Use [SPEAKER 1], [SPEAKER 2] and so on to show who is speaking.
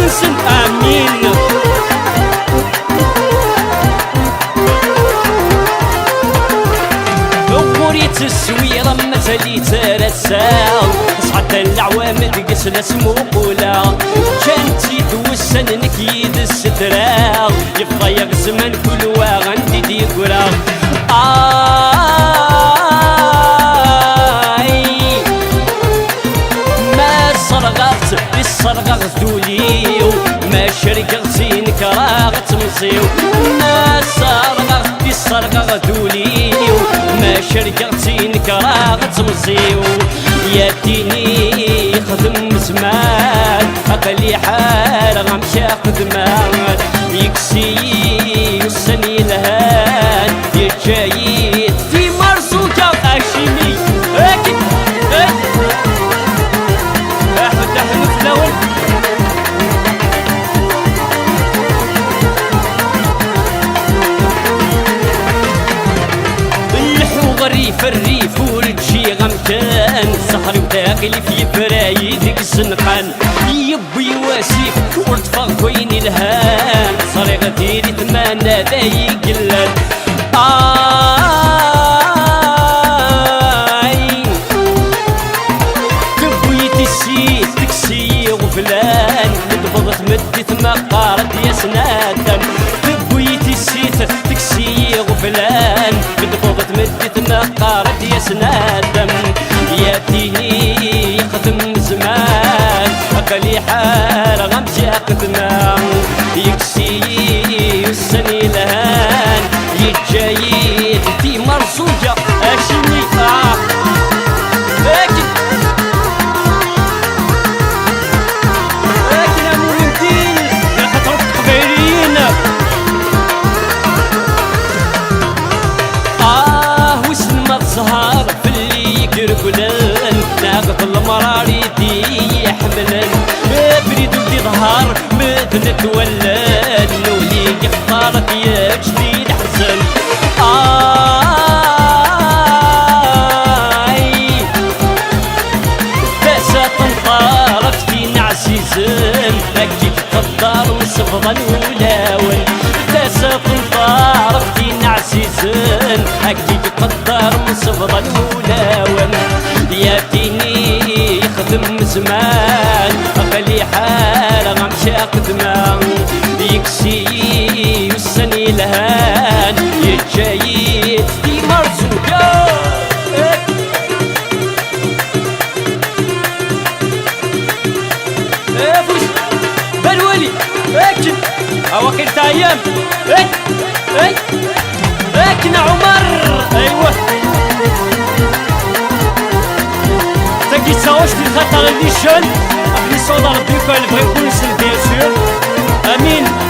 [SPEAKER 1] نسن امين. وريت السويرة مازالي ترساو صعد العوام تقس لاسمو قولا كانت يدوسن نكيد الستراو يبقى يغزمن كل واغندي ديكورا ما صرغت بالصرغة ذوليو ما شرقغتي نكراغ تمصيو ما صرغت بالصرغة ذوليو ما شرقغتي نكراغ تمصيو يا ديني خدم زمان أقلي حال غمشا خدمان يكسي يسني الهان يجايد في مرسوكة أشيني أكيد أحمد أحمد لون الريف الريف ورجي غمكان صحري وداخل في برايدك الزنقان يبي واسيف ورتفع كوين الهان صاري غديري تمانا ذاي قلان تبوي تسيت تكسي وفلان مدبضت مدت مقارد يا سنادان تبوي تسيت تكسي وفلان مدبضت مدت مقارد يا سنادم يا ديني يخدم زمان أقلي حال غمشي أقدمان يكسي يسني لهان يتجايد في مرصوجة أشني لكن يا مهندين يا خطرة قبيلين وسن ما تظهر في اللي يقرقلن ناقض المراري دي يحملن بريد ولدي ظهر مثل تولد نولي يختارك يا جديد حسن باسا تنطارك فينا عزيزن اكيد تقدر مسفضا ولاون باسا تنطارك فينا عزيزن اكيد تقدر مسفضا ولاون يا ديني يخدم زمان أقلي حال غمشي أقدمان يكسي يسني لهان يتجايد في مرزوقة فوز بالولي اكن أواخر تايام اكن عمر أيوه qui s'arrange qui traite à l'édition, après ils sont dans le but quand ils vont bien sûr. Amine.